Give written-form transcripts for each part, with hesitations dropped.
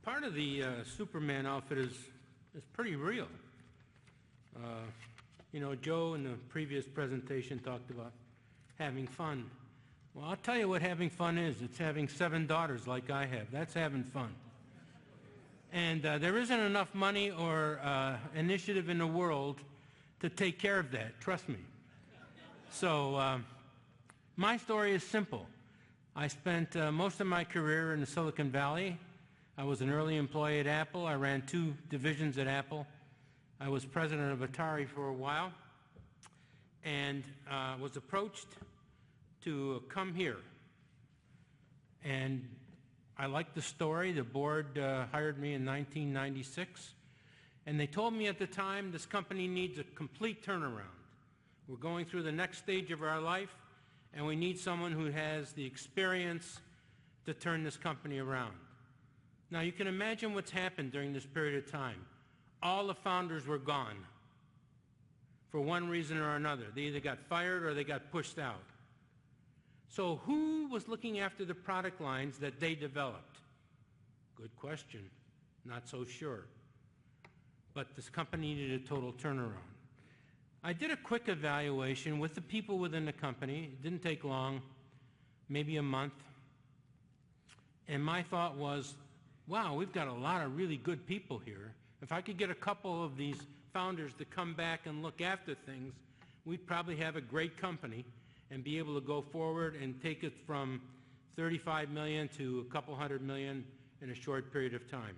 part of the Superman outfit is pretty real. You know, Joe in the previous presentation talked about having fun. Well, I'll tell you what having fun is. It's having 7 daughters like I have. That's having fun. And there isn't enough money or initiative in the world to take care of that, trust me. So my story is simple. I spent most of my career in the Silicon Valley. I was an early employee at Apple. I ran 2 divisions at Apple. I was president of Atari for a while and was approached to come here. And I liked the story. The board hired me in 1996. And they told me at the time, this company needs a complete turnaround. We're going through the next stage of our life, and we need someone who has the experience to turn this company around. Now, you can imagine what's happened during this period of time. All the founders were gone for one reason or another. They either got fired or they got pushed out. So who was looking after the product lines that they developed? Good question. Not so sure. But this company needed a total turnaround. I did a quick evaluation with the people within the company. It didn't take long, maybe a month. And my thought was, wow, we've got a lot of really good people here. If I could get a couple of these founders to come back and look after things, we'd probably have a great company and be able to go forward and take it from 35 million to a couple hundred million in a short period of time.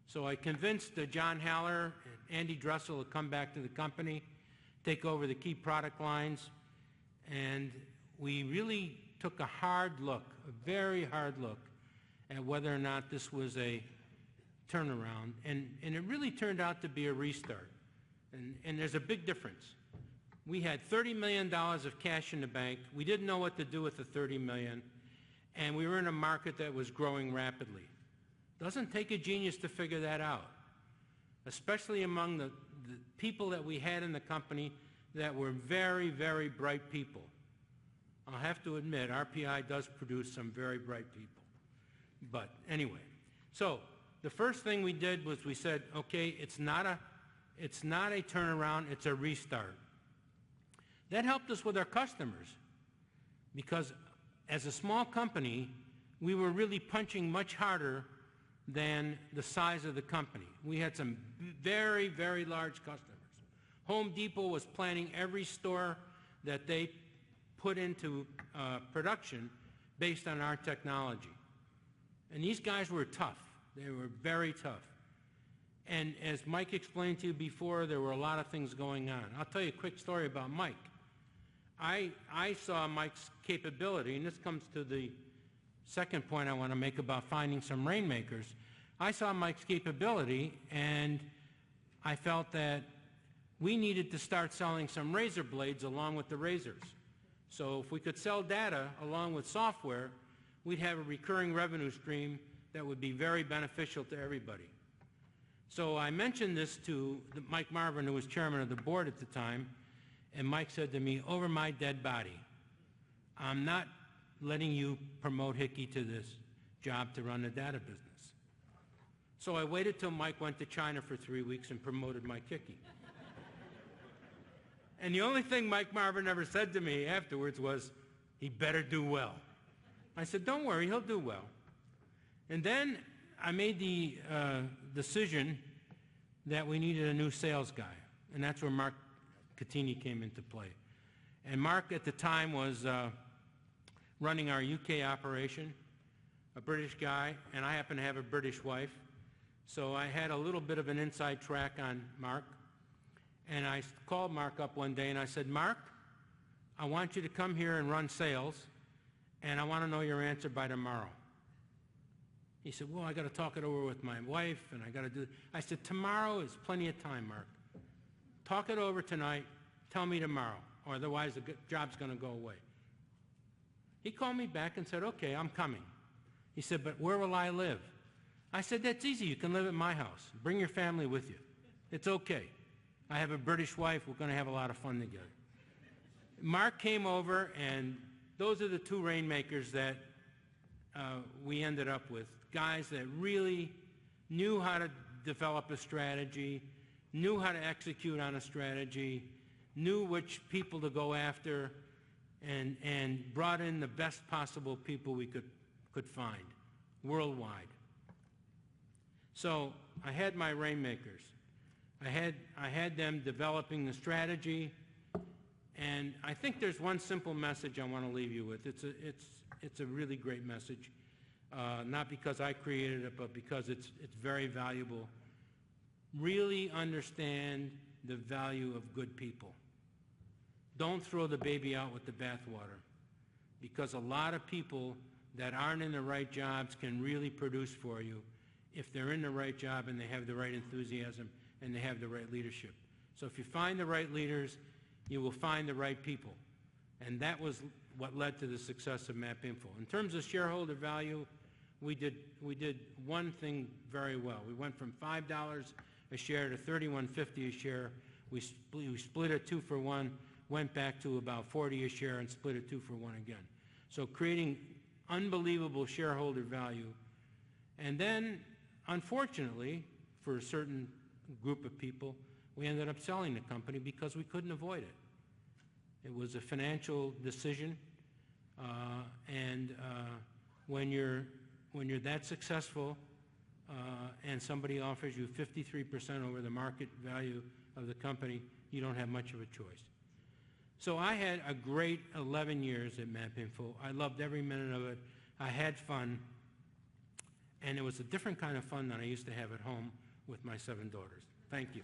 So I convinced John Haller and Andy Dressel to come back to the company, take over the key product lines, and we really took a hard look, a very hard look, at whether or not this was a turnaround. And it really turned out to be a restart. And there's a big difference. We had $30 million of cash in the bank. We didn't know what to do with the $30 million, and we were in a market that was growing rapidly. Doesn't take a genius to figure that out, especially among the people that we had in the company that were very, very bright people. I'll have to admit, RPI does produce some very bright people. But anyway, so the first thing we did was we said, okay, it's not a turnaround, it's a restart. That helped us with our customers because as a small company, we were really punching much harder than the size of the company. We had some very, very large customers. Home Depot was planning every store that they put into production based on our technology. And these guys were tough. They were very tough. And as Mike explained to you before, there were a lot of things going on. I'll tell you a quick story about Mike. I saw Mike's capability, and this comes to the second point I want to make about finding some rainmakers. I saw Mike's capability, and I felt that we needed to start selling some razor blades along with the razors. So if we could sell data along with software, we'd have a recurring revenue stream that would be very beneficial to everybody. So I mentioned this to Mike Marvin, who was chairman of the board at the time, and Mike said to me, over my dead body, I'm not letting you promote Hickey to this job to run the data business. So I waited till Mike went to China for 3 weeks and promoted Mike Hickey. And the only thing Mike Marvin ever said to me afterwards was, he better do well. I said, don't worry, he'll do well. And then I made the decision that we needed a new sales guy, and that's where Mark Catini came into play. And Mark at the time was running our UK operation, a British guy, and I happen to have a British wife. So I had a little bit of an inside track on Mark. And I called Mark up one day and I said, Mark, I want you to come here and run sales, and I want to know your answer by tomorrow. He said, well, I got to talk it over with my wife, and I got to do it. I said, tomorrow is plenty of time, Mark. Talk it over tonight, tell me tomorrow, or otherwise the job's going to go away. He called me back and said, okay, I'm coming. He said, but where will I live? I said, that's easy. You can live at my house. Bring your family with you. It's okay. I have a British wife. We're going to have a lot of fun together. Mark came over, and those are the 2 rainmakers that we ended up with guys that really knew how to develop a strategy, knew how to execute on a strategy, knew which people to go after, and brought in the best possible people we could find worldwide. So I had my rainmakers. I had them developing the strategy, and I think there's one simple message I want to leave you with. It's a really great message, not because I created it, but because it's very valuable. Really understand the value of good people. Don't throw the baby out with the bathwater, because a lot of people that aren't in the right jobs can really produce for you if they're in the right job and they have the right enthusiasm and they have the right leadership. So if you find the right leaders, you will find the right people. And that was what led to the success of MapInfo. In terms of shareholder value, we did one thing very well. We went from $5 a share to $31.50 a share. We split it 2-for-1, went back to about 40 a share, and split it 2-for-1 again. So creating unbelievable shareholder value. And then, unfortunately, for a certain group of people, we ended up selling the company because we couldn't avoid it. It was a financial decision, and when you're that successful and somebody offers you 53% over the market value of the company, you don't have much of a choice. So I had a great 11 years at MapInfo. I loved every minute of it. I had fun, and it was a different kind of fun than I used to have at home with my 7 daughters. Thank you.